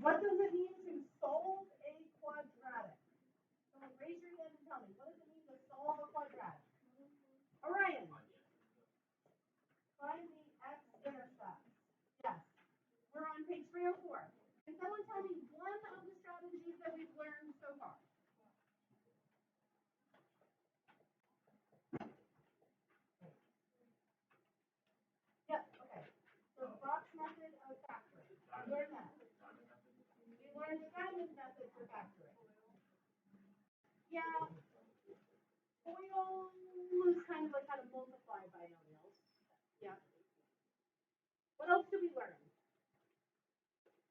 What does it mean to solve a quadratic? Someone raise your hand and tell me, what does it mean to solve a quadratic? Orion, find the x-intercept. Yes, we're on page 304. Can someone tell me one of the strategies that we've learned so far? Yep, okay. So the box method of factoring. We learned that. We learned the diamond method for factoring. Yeah, FOIL is kind of like how to multiply binomials. Yeah. What else did we learn?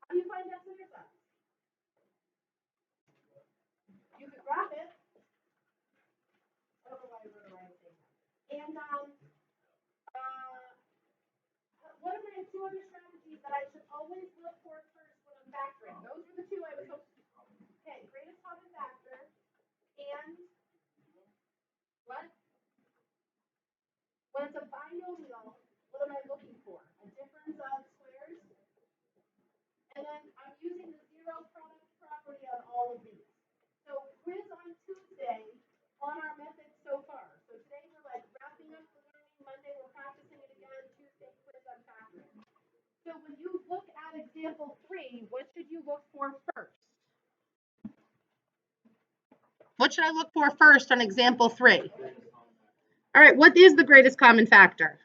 How do you find x-intercepts? You could graph it. I don't know why I wrote a right thing. And what are my two other strategies that I should always look for first when I'm factoring? Those were the two I was hoping. Okay, greatest common factor and what? When it's a binomial, what am I looking for? A difference of squares? And then I'm using the zero product property on all of these. So quiz on Tuesday on our methods so far. So today we're like wrapping up the learning. Monday we're practicing it again. Tuesday quiz on factoring. So when you look at example 3, what should you look for first? What should I look for first on example 3? All right, what is the greatest common factor?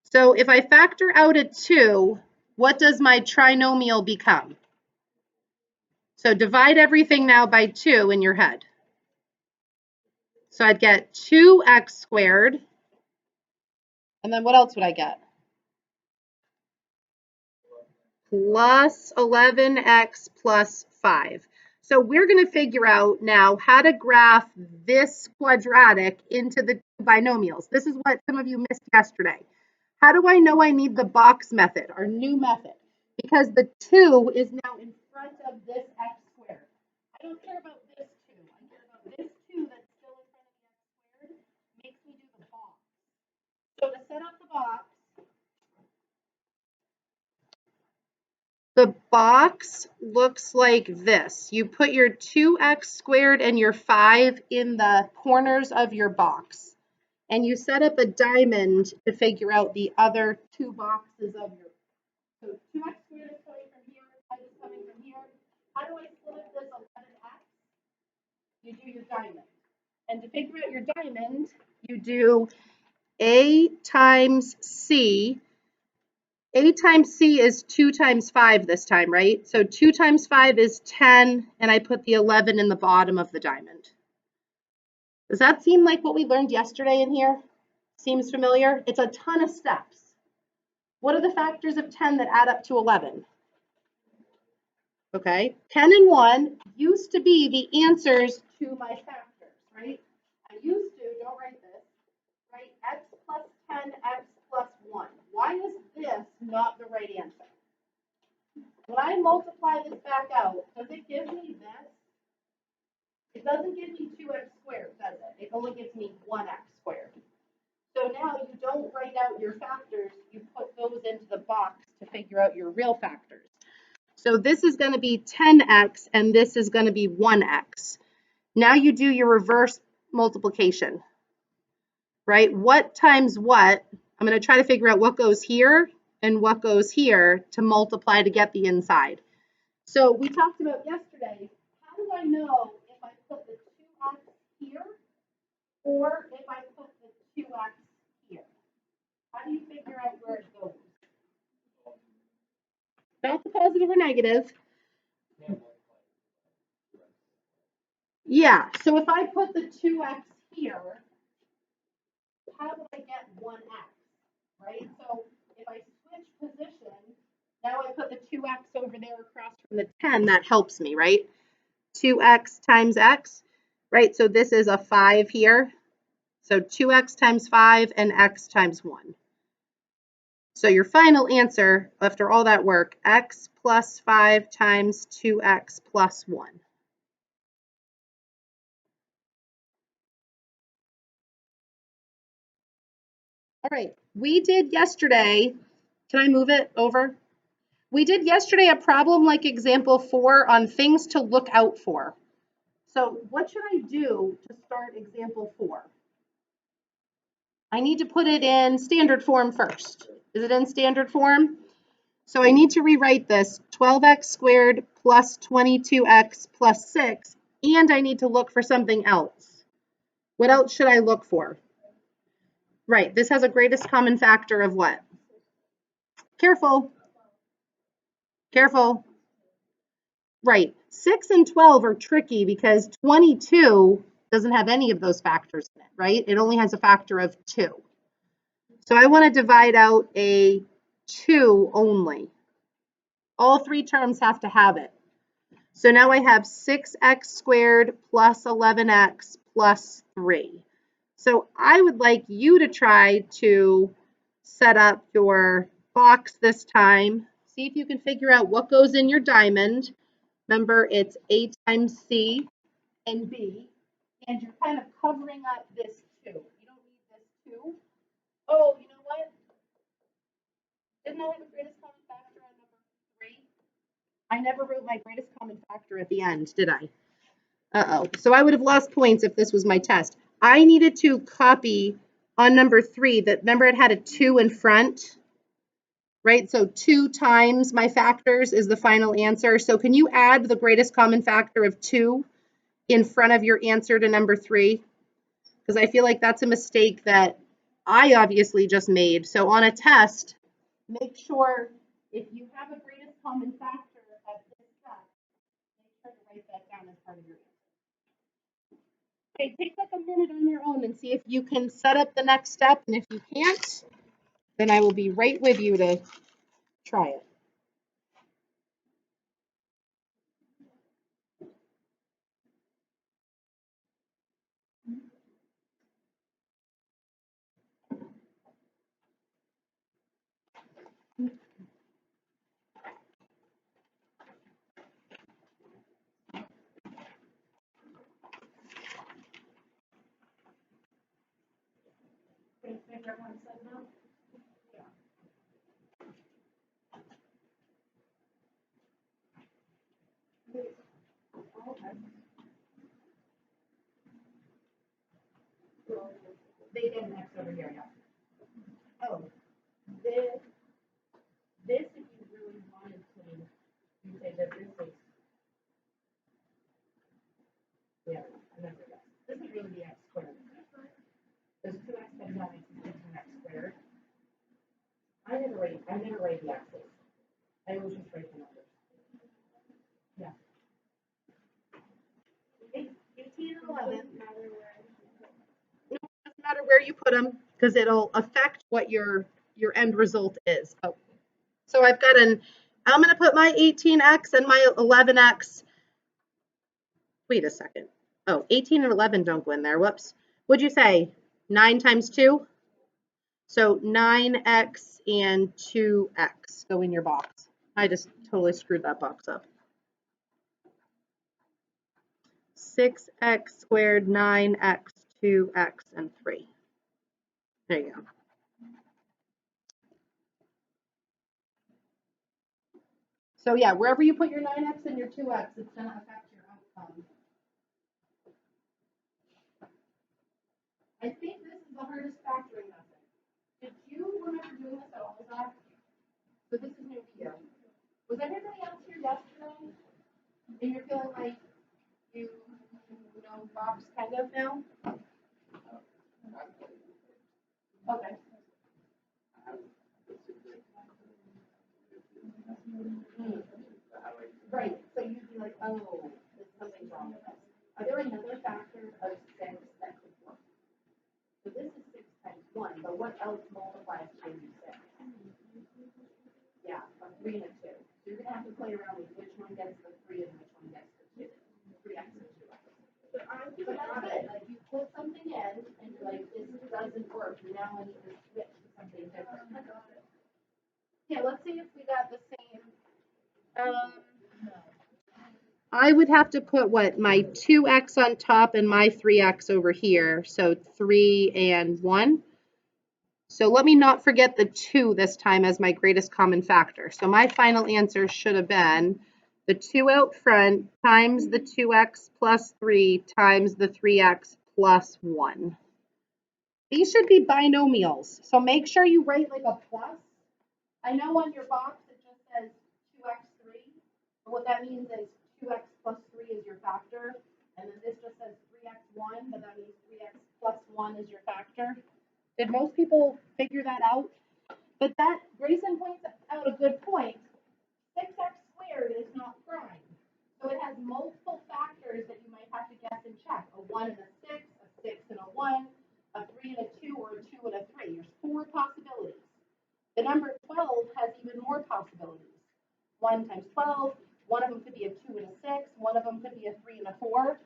So if I factor out a 2, what does my trinomial become? So divide everything now by 2 in your head. So I'd get 2x squared. And then what else would I get? Plus 11x plus 5. So we're going to figure out now how to graph this quadratic into the binomials. This is what some of you missed yesterday. How do I know I need the box method, our new method? Because the 2 is now in front of this x squared. I don't care about this 2. I care about this 2 that's still in front of the x squared. Makes me do the box. So to set up the box, the box looks like this. You put your 2x squared and your 5 in the corners of your box. And you set up a diamond to figure out the other 2 boxes of your. So 2x squared is coming from here, 5 is coming from here. How do I split this 11x? You do your diamond. And to figure out your diamond, you do A times C. A times C is 2 times 5 this time, right? So 2 times 5 is 10, and I put the 11 in the bottom of the diamond. Does that seem like what we learned yesterday in here? Seems familiar? It's a ton of steps. What are the factors of 10 that add up to 11? Okay, 10 and 1 used to be the answers to my factors, right? I used to, don't write this, write x plus 10, x plus 1. Why is this not the right answer? When I multiply this back out, does it give me this? It doesn't give me 2x squared, does it? It only gives me 1x squared. So now you don't write out your factors, you put those into the box to figure out your real factors. So this is going to be 10x and this is going to be 1x. Now you do your reverse multiplication, right? What times what? I'm going to try to figure out what goes here and what goes here to multiply to get the inside. So we talked about yesterday, how do I know if I put the 2x here or if I put the 2x here? How do you figure out where it goes? Not the positive or negative. Yeah, so if I put the 2x here, how do I get 1x, right? So if I switch position, now I put the 2x over there across from the 10, that helps me, right? 2x times x, right? So this is a 5 here. So 2x times 5 and x times 1. So your final answer, after all that work, x plus 5 times 2x plus 1. All right, we did yesterday, can I move it over? We did yesterday a problem like example 4 on things to look out for. So what should I do to start example 4? I need to put it in standard form first. Is it in standard form? So I need to rewrite this 12x squared plus 22x plus 6, and I need to look for something else. What else should I look for? Right, this has a greatest common factor of what? Careful. Careful. Right, 6 and 12 are tricky because 22 doesn't have any of those factors in it, right? It only has a factor of 2. So I want to divide out a 2 only. All 3 terms have to have it. So now I have 6x squared plus 11x plus 3. So I would like you to try to set up your box this time. See if you can figure out what goes in your diamond. Remember, it's A times C and B, and you're kind of covering up this 2. You don't need this 2. Oh, you know what? Didn't I have a greatest common factor on number 3? I never wrote my greatest common factor at the end, did I? Uh-oh. So I would have lost points if this was my test. I needed to copy on number 3 that, remember it had a 2 in front, right? So 2 times my factors is the final answer. So can you add the greatest common factor of 2 in front of your answer to number 3? Because I feel like that's a mistake that I obviously just made. So on a test, make sure if you have a greatest common factor at this step, make sure to write that down as part of your answer. Okay, take like a minute on your own and see if you can set up the next step. And if you can't, then I will be right with you to try it. They did next over here, yeah. Oh, this if you really wanted to, you say that this is, yeah, I remember that. This is really the x squared. There's 2x times 9 equals 10x squared. I never write the x's. I always just write the numbers. Yeah. 18 and 11. No, it doesn't matter where you put them because it'll affect what your end result is. Oh. So I've got I'm going to put my 18x and my 11x. Wait a second. Oh, 18 and 11 don't go in there. Whoops. What'd you say? 9 times 2? So 9x and 2x go in your box. I just totally screwed that box up. 6x squared, 9x, 2x, and 3. There you go. So yeah, wherever you put your 9x and your 2x, it's going to affect your outcome. I think this is the hardest factoring method. Did you remember doing this at all, Zach? So this is new to you. Was everybody else here yesterday? And you're feeling like you know Bob's kind of now? Okay. Right. So you'd be like, oh, something's wrong with this. Are there another factor of 6 that could work? So this is 6 times 1, but what else multiplies to 6? Yeah, a 3 and a 2. So you're going to have to play around with which one gets the 3 and which one gets the 2. 3x and 2x. But that's it. Like you put something in and you're like, this doesn't work. Now I need to switch to something different. Yeah, let's see if we got the same. I would have to put what, my 2x on top and my 3x over here. So 3 and 1. So let me not forget the 2 this time as my greatest common factor. So my final answer should have been the 2 out front times the 2x plus 3 times the 3x plus 1. These should be binomials. So make sure you write like a plus. I know on your box it just says 2x3. But what that means is 2x plus 3 is your factor. And then this just says 3x1, but that means 3x plus 1 is your factor. Did most people figure that out? But that, Grayson points out a good point. 6x squared is not prime. So it has multiple factors that you might have to guess and check. A 1 and a 6, a 6 and a 1, a 3 and a 2, or a 2 and a 3. There's 4 possibilities. The number 12 has even more possibilities. 1 times 12, one of them could be a 2 and a 6, one of them could be a 3 and a 4.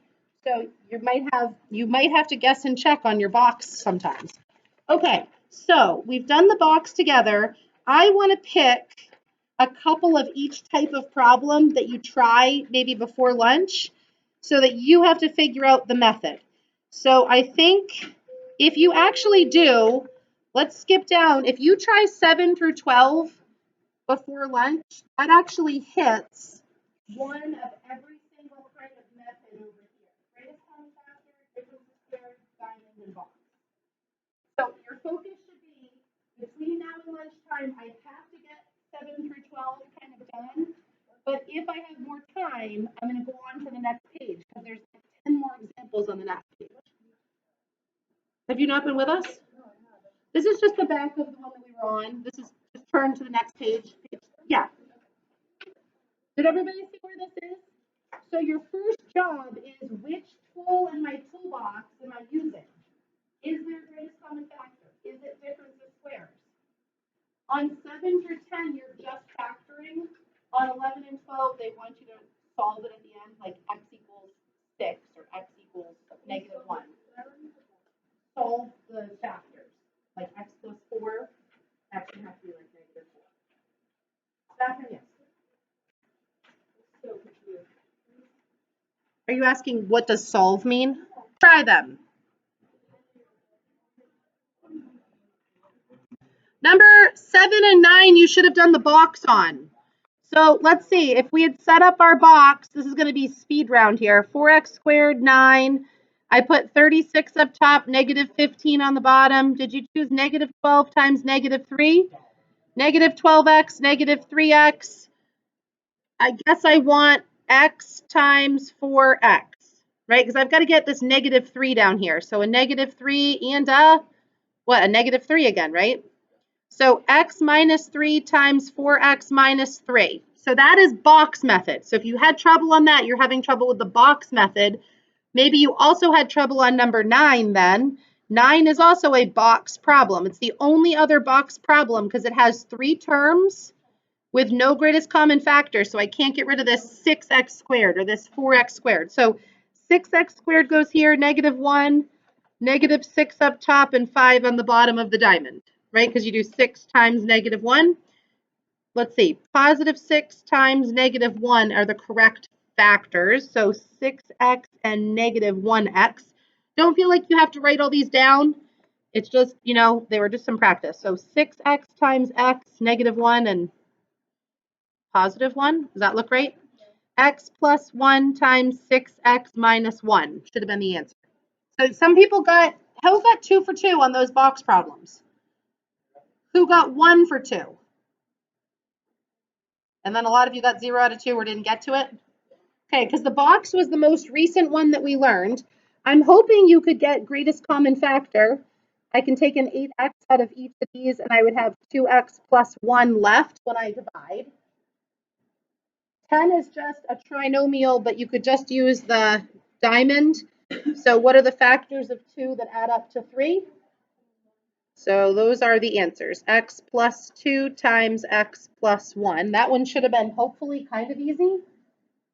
So you might have to guess and check on your box sometimes. Okay, so we've done the box together. I want to pick a couple of each type of problem that you try maybe before lunch so that you have to figure out the method. So I think if you actually do, let's skip down. If you try 7 through 12 before lunch, that actually hits one of every single kind of method over here. Greatest common factor, difference squared, diamond, and box. So your focus should be between now and lunchtime, I have to get 7 through 12 kind of done. But if I have more time, I'm going to go on to the next page because there's 10 more examples on the next page. Have you not been with us? This is just the back of the one that we were on. This is just turn to the next page. Yeah. Did everybody see where this is? So your first job is which tool in my toolbox am I using? Is there greatest common factor? Is it difference of squares? On 7 through 10, you're just factoring. On 11 and 12, they want you to solve it at the end, like x equals 6 or x equals negative 1. Solve the factors, like x plus 4, x would have to be like negative 4. That's yes. Are you asking what does solve mean? Try them. Number 7 and 9, you should have done the box on. So let's see, if we had set up our box, this is going to be speed round here. 4x squared, 9. I put 36 up top, negative 15 on the bottom. Did you choose negative 12 times negative 3? Negative 12x, negative 3x. I guess I want x times 4x, right? Because I've got to get this negative 3 down here. So a negative 3 and a negative 3 again, right? So x minus 3 times 4x minus 3. So that is box method. So if you had trouble on that, you're having trouble with the box method. Maybe you also had trouble on number 9 then. 9 is also a box problem. It's the only other box problem because it has 3 terms with no greatest common factor. So I can't get rid of this 6x squared or this 4x squared. So 6x squared goes here, negative 1, negative 6 up top, and 5 on the bottom of the diamond, right? Because you do 6 times negative 1. Let's see, positive 6 times negative 1 are the correct factors. So 6x and negative 1x. Don't feel like you have to write all these down. It's just, they were just some practice. So 6x times x, negative 1, and positive 1. Does that look right? X plus 1 times 6x minus 1 should have been the answer. So some people who got 2 for 2 on those box problems? Who got 1 for 2? And then a lot of you got 0 out of 2 or didn't get to it? Okay, because the box was the most recent one that we learned. I'm hoping you could get greatest common factor. I can take an 8x out of each of these and I would have 2x plus 1 left when I divide. 10 is just a trinomial, but you could just use the diamond. So what are the factors of 2 that add up to 3? So those are the answers. X plus 2 times x plus 1. That one should have been hopefully kind of easy,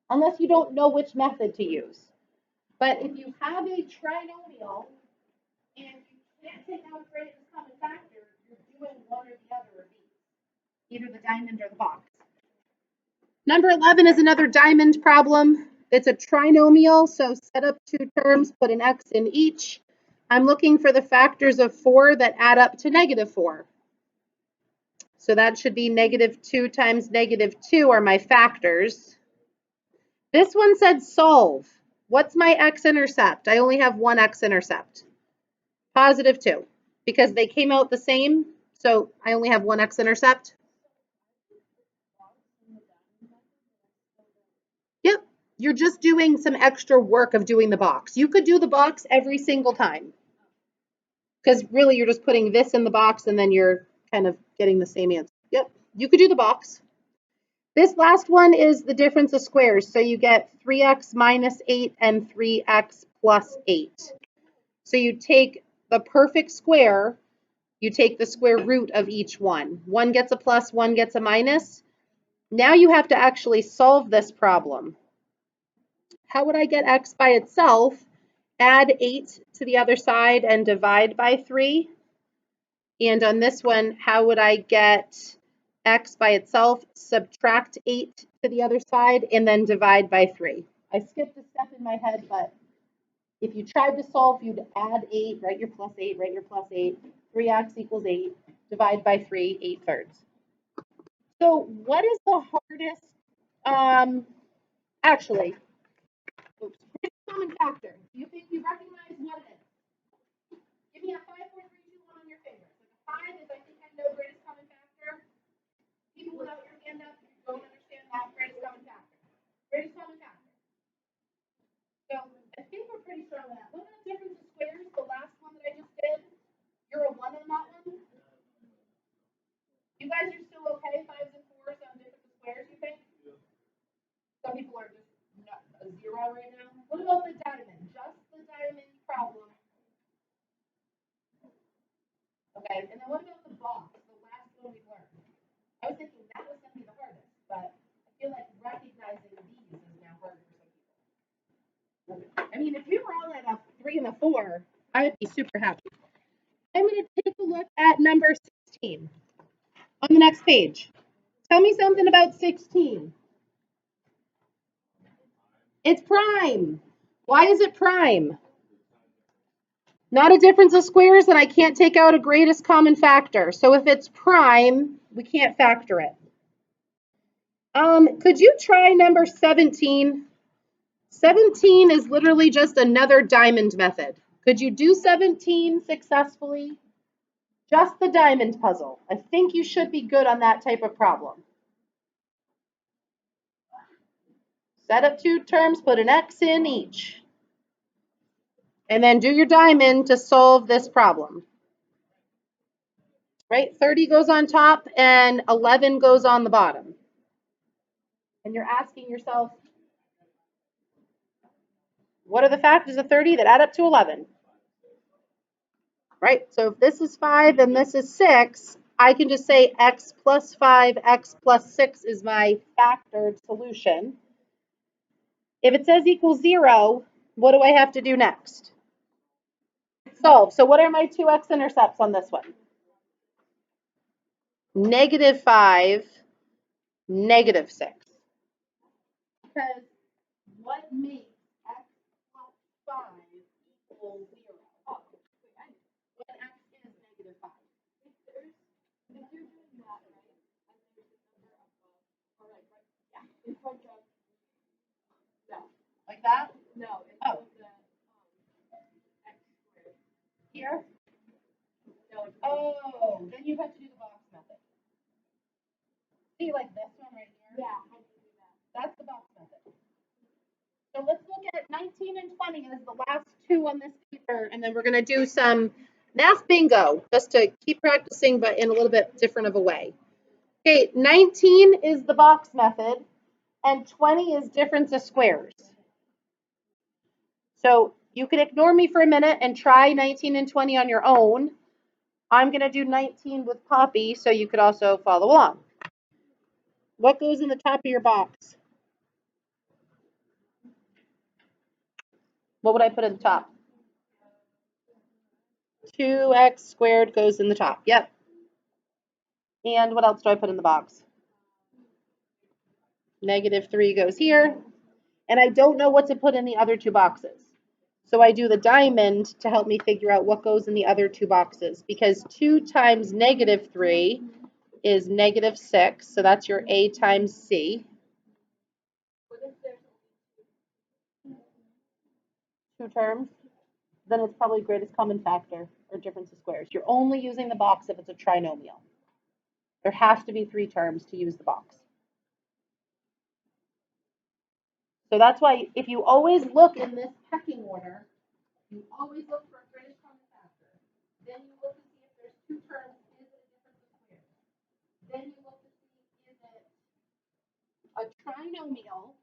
unless you don't know which method to use. But if you have a trinomial and you can't take out greatest common factor, you're doing one or the other of these, either the diamond or the box. Number 11 is another diamond problem. It's a trinomial, so set up 2 terms, put an x in each. I'm looking for the factors of 4 that add up to -4. So that should be -2 times -2 are my factors. This one said solve. What's my x-intercept? I only have one x-intercept. +2, because they came out the same, so I only have one x-intercept. Yep, you're just doing some extra work of doing the box. You could do the box every single time, because really you're just putting this in the box and then you're kind of getting the same answer. Yep, you could do the box. This last one is the difference of squares. So you get 3x minus 8 and 3x plus 8. So you take the perfect square, you take the square root of each one. One gets a plus, one gets a minus. Now you have to actually solve this problem. How would I get x by itself? Add 8 to the other side and divide by 3. And on this one, how would I get x by itself? Subtract 8 to the other side and then divide by 3. I skipped a step in my head, but if you tried to solve, you'd add 8, write your plus 8, write your plus 8. 3x equals 8, divide by 3, 8/3. So what is the hardest, actually, oops, common factor? Do you think you recognize what it is? Give me a 5, 4, 3, 2, 1 on your finger. So the 5 is, I think I know, greatest common factor. People without your hand up, you don't understand that greatest common factor. Greatest common factor. So I think we're pretty strong on that. What about difference of squares? The last one that I just did. You're a 1 on that one. You guys are still okay? 5s and 4s on difference of squares, you think? Some people are just not a 0 right now. What about the diamond? Just the diamond problem. Okay, and then what about the box? The last one we learned. I was thinking that was going to be the hardest, but I feel like recognizing these is now harder for some people. I mean, if we were all at a 3 and a 4, I would be super happy. I'm going to take a look at number 16 on the next page. Tell me something about 16. It's prime. Why is it prime? Not a difference of squares, and I can't take out a greatest common factor. So if it's prime, we can't factor it. Could you try number 17? 17 is literally just another diamond method. Could you do 17 successfully? Just the diamond puzzle. I think you should be good on that type of problem. Set up 2 terms, put an X in each. And then do your diamond to solve this problem. Right? 30 goes on top and 11 goes on the bottom. And you're asking yourself, what are the factors of 30 that add up to 11? Right? So if this is 5 and this is 6, I can just say x plus 5, x plus 6 is my factored solution. If it says equals 0, what do I have to do next? Solve. So what are my 2 x-intercepts on this one? -5, -6. Because what makes x plus 5 equal 0? Oh, when x is -5. If you're doing that, right, and there's a number above, or right, yeah, in front of, no. Like that? No, it's the x squared. Here? No, oh, then you have to do the box method. See, like this one right here? Yeah, how do you do that? That's the box method. So let's look at 19 and 20 as the last 2 on this paper, and then we're going to do some math bingo, just to keep practicing, but in a little bit different of a way. Okay, 19 is the box method, and 20 is difference of squares. So you can ignore me for a minute and try 19 and 20 on your own. I'm going to do 19 with Poppy, so you could also follow along. What goes in the top of your box? What would I put in the top? 2x squared goes in the top. Yep. And what else do I put in the box? -3 goes here. And I don't know what to put in the other 2 boxes. So I do the diamond to help me figure out what goes in the other two boxes, because 2 times -3 is -6, so that's your A times C. 2 terms, then it's probably greatest common factor or difference of squares. You're only using the box if it's a trinomial. There has to be 3 terms to use the box. So that's why if you always look in this pecking order, you always look for a greatest common factor. Then you look to see if there's 2 terms, is it a difference of squares? Then you look to see, is it a trinomial,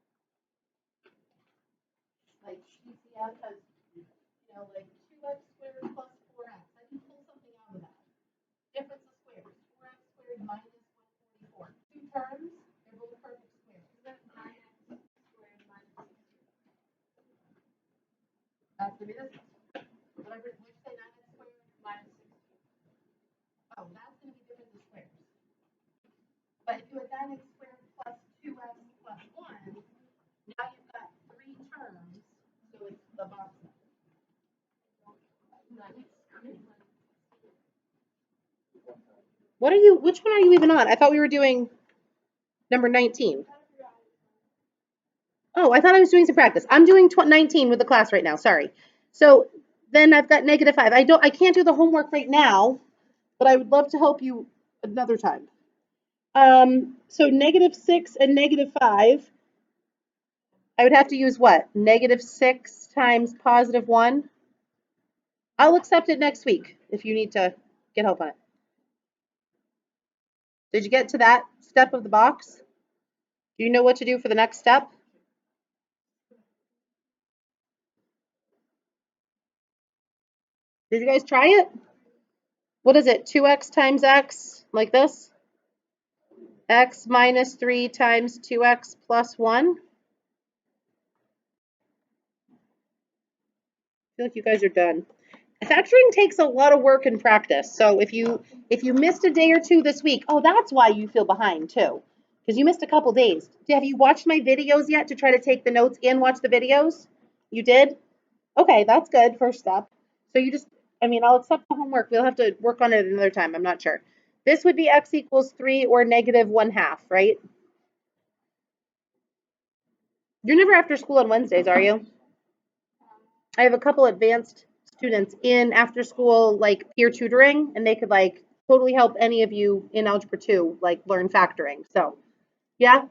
like TCF has, like 2x squared plus 4x. I can pull something out of that. Difference of squares, 4x squared minus 144. 2 terms, they're both perfect squares. That's 9x squared minus 60. That's going to be this one. Whatever, would you say 9x squared minus 60? Oh, that's going to be difference of squares. But if you had 9x squared plus 2x plus 1, now you've got 3 terms, so it's the box number. What are you, which one are you even on? I thought we were doing number 19. Oh, I thought I was doing some practice. I'm doing 19 with the class right now. Sorry. So then I've got -5. I can't do the homework right now, but I would love to help you another time. So -6 and -5. I would have to use what? -6 times +1. I'll accept it next week if you need to get help on it. Did you get to that step of the box? Do you know what to do for the next step? Did you guys try it? What is it? 2x times x, like this? X minus 3 times 2x plus 1. I feel like you guys are done. Factoring takes a lot of work and practice. So if you missed a day or two this week, oh, that's why you feel behind too, because you missed a couple days. Have you watched my videos yet to try to take the notes and watch the videos? You did? Okay, that's good. First step. So you just, I'll accept the homework. We'll have to work on it another time. I'm not sure. This would be x equals 3 or -1/2, right? You're never after school on Wednesdays, are you? I have a couple advanced students in after school, like peer tutoring, and they could like totally help any of you in algebra 2, like learn factoring. So, yeah.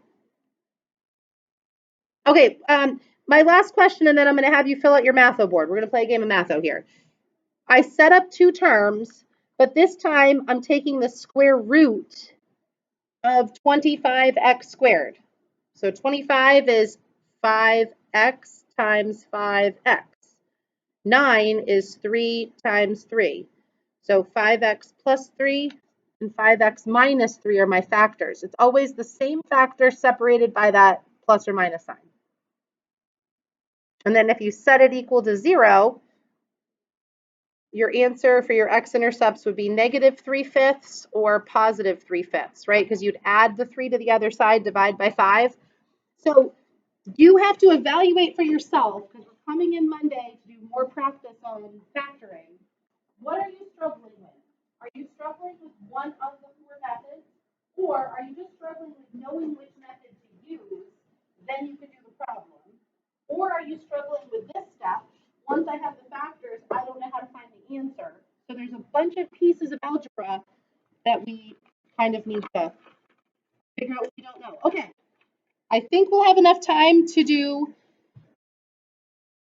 Okay. My last question, and then I'm going to have you fill out your Matho board. We're going to play a game of Matho here. I set up 2 terms, but this time I'm taking the square root of 25x squared. So 25 is 5x times 5x. 9 is 3 times 3. So 5x plus 3 and 5x minus 3 are my factors. It's always the same factor separated by that plus or minus sign. And then if you set it equal to 0, your answer for your x-intercepts would be -3/5 or +3/5, right? Because you'd add the 3 to the other side, divide by 5. So you have to evaluate for yourself, because we're coming in Monday to do more practice on factoring. What are you struggling with? Are you struggling with one of the 4 methods? Or are you just struggling with knowing which method to use? Then you can do the problem. Or are you struggling with this step? Once I have the factors, I don't know how to find the answer. So there's a bunch of pieces of algebra that we kind of need to figure out what we don't know. Okay. I think we'll have enough time to do